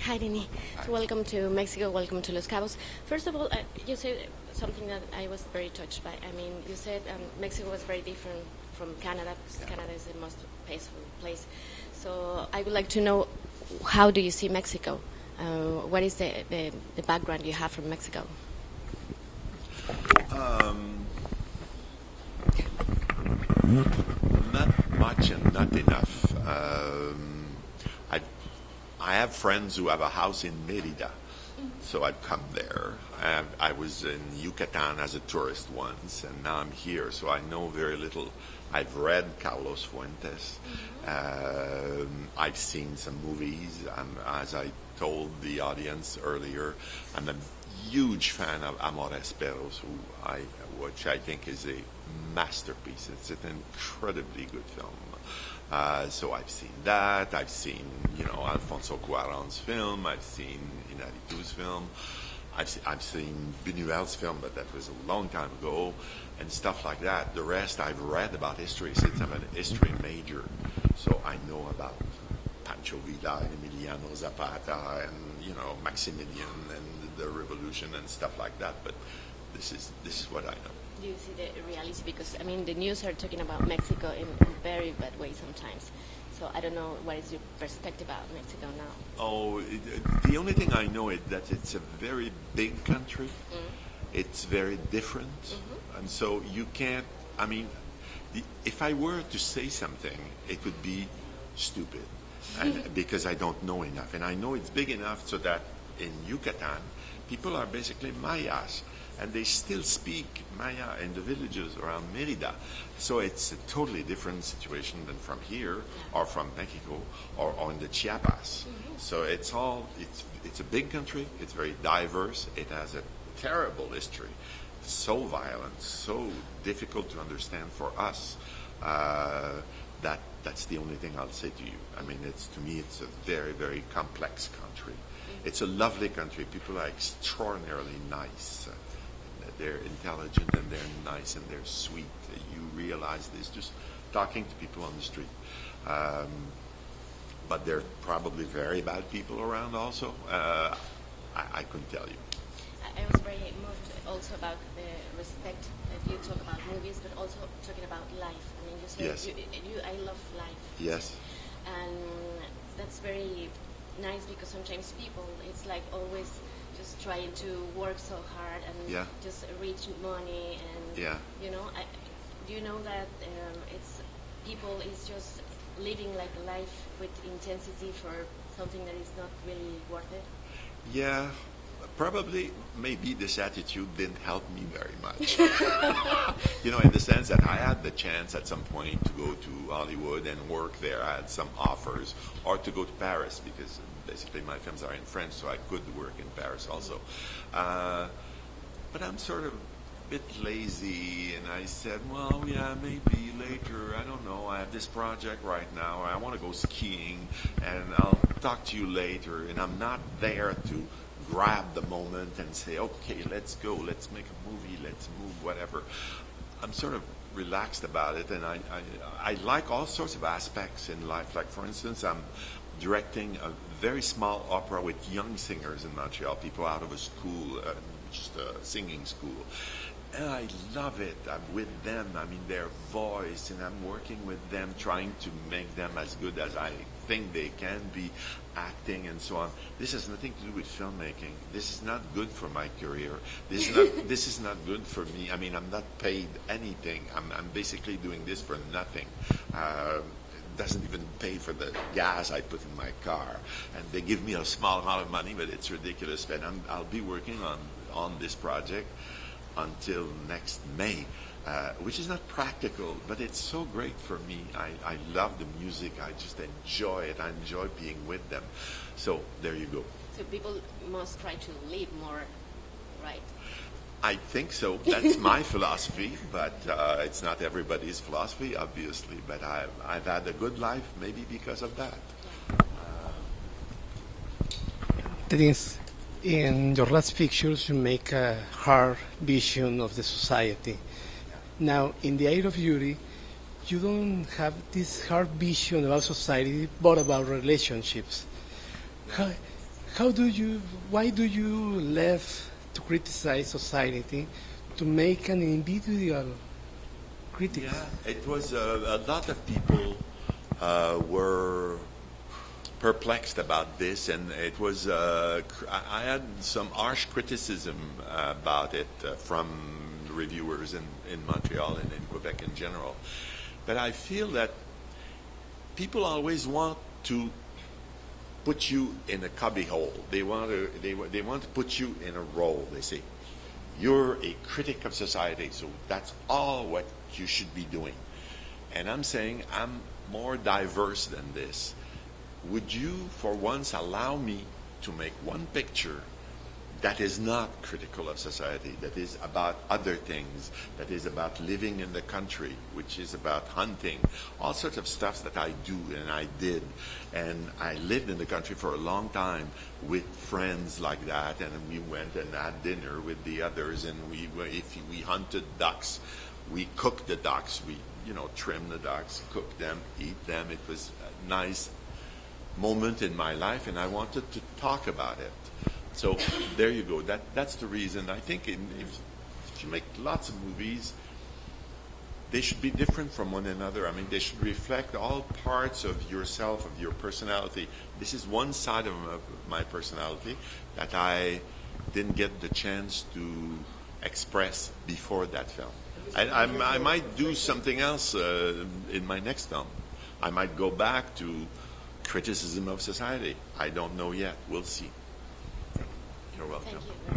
Hi, Dini. So welcome to Mexico. Welcome to Los Cabos. First of all, you said something that I was very touched by. I mean, you said Mexico was very different from Canada because Canada is the most peaceful place. So I would like to know, how do you see Mexico? What is the background you have from Mexico? Not much and not enough. I have friends who have a house in Mérida, so I'd come there. I was in Yucatan as a tourist once, and now I'm here, so I know very little. I've read Carlos Fuentes. I've seen some movies. As I told the audience earlier, I'm a huge fan of Amores Perros, which I think is a masterpiece. It's an incredibly good film. So I've seen that. I've seen, Alfonso Cuarón's film. I've seen Inarritu's film. I've seen Buñuel's film, but that was a long time ago, and stuff like that. The rest I've read about history since I'm a history major, so I know about Pancho Villa and Emiliano Zapata and Maximilian and the revolution and stuff like that. But this is what I know. Do you see the reality? Because, I mean, the news are talking about Mexico in a very bad way sometimes. So I don't know, what is your perspective about Mexico now? Oh, the only thing I know is that it's a very big country. It's very different. And so you can't, if I were to say something, it would be stupid. And because I don't know enough. And I know it's big enough so that in Yucatan, people are basically Mayas. And they still speak Maya in the villages around Mérida. So it's a totally different situation than from here or from Mexico or in the Chiapas. So it's a big country. It's very diverse. It has a terrible history. So violent, so difficult to understand for us. That's the only thing I'll say to you. I mean, to me, it's a very, very complex country. It's a lovely country. People are extraordinarily nice. They're intelligent and they're nice and they're sweet. You realize this just talking to people on the street. But there are probably very bad people around also. I couldn't tell you. I was very moved also about the respect that you talk about movies, but also talking about life. I mean, you say yes. I love life. Yes. And that's very nice because sometimes people, it's like always just trying to work so hard and just reach money and do you know that it's people is just living like a life with intensity for something that is not really worth it? Yeah, probably maybe this attitude didn't help me very much. In the sense that I had the chance at some point to go to Hollywood and work there. I had some offers, or to go to Paris because basically my films are in French, so I could work in Paris also. But I'm sort of a bit lazy, and I said, well, yeah, maybe later. I don't know. I have this project right now. I want to go skiing, and I'll talk to you later. And I'm not there to grab the moment and say, okay, let's go, let's make a movie, let's move, whatever. I'm sort of relaxed about it, and I like all sorts of aspects in life. Like, for instance, I'm directing a very small opera with young singers in Montreal, people out of a school, just a singing school. And I love it. I'm with them. I mean, their voice, and I'm working with them, trying to make them as good as I think they can be, acting and so on. This has nothing to do with filmmaking. This is not good for my career. This is not good for me. I mean, I'm not paid anything. I'm basically doing this for nothing. Doesn't even pay for the gas I put in my car, and they give me a small amount of money, but it's ridiculous. And I'll be working on this project until next May, which is not practical, but it's so great for me. I love the music. I just enjoy it. I enjoy being with them. So there you go. So people must try to live more, right? I think so. That's my philosophy, but it's not everybody's philosophy, obviously. But I've had a good life, maybe because of that. Denise, in your last pictures, you make a hard vision of the society. Now, in The Eye of Beauty, you don't have this hard vision about society, but about relationships. why do you left to criticize society to make an individual critic? Yeah, it was a lot of people were perplexed about this, and it was I had some harsh criticism about it from reviewers in Montreal and in Quebec in general. But I feel that people always want to put you in a cubbyhole. They want to put you in a role. They say, you're a critic of society, so that's all what you should be doing. And I'm saying I'm more diverse than this. Would you, for once, allow me to make one picture that is not critical of society, that is about other things, that is about living in the country, which is about hunting, all sorts of stuff that I do and I did. And I lived in the country for a long time with friends like that, and we went and had dinner with the others, and if we hunted ducks, we cooked the ducks, we trimmed the ducks, cooked them, eat them. It was a nice moment in my life, and I wanted to talk about it. So there you go. That's the reason. I think if you make lots of movies, they should be different from one another. I mean, they should reflect all parts of yourself, of your personality. This is one side of my personality that I didn't get the chance to express before that film. I might do something else in my next film. I might go back to criticism of society. I don't know yet. We'll see. You're welcome. Thank you.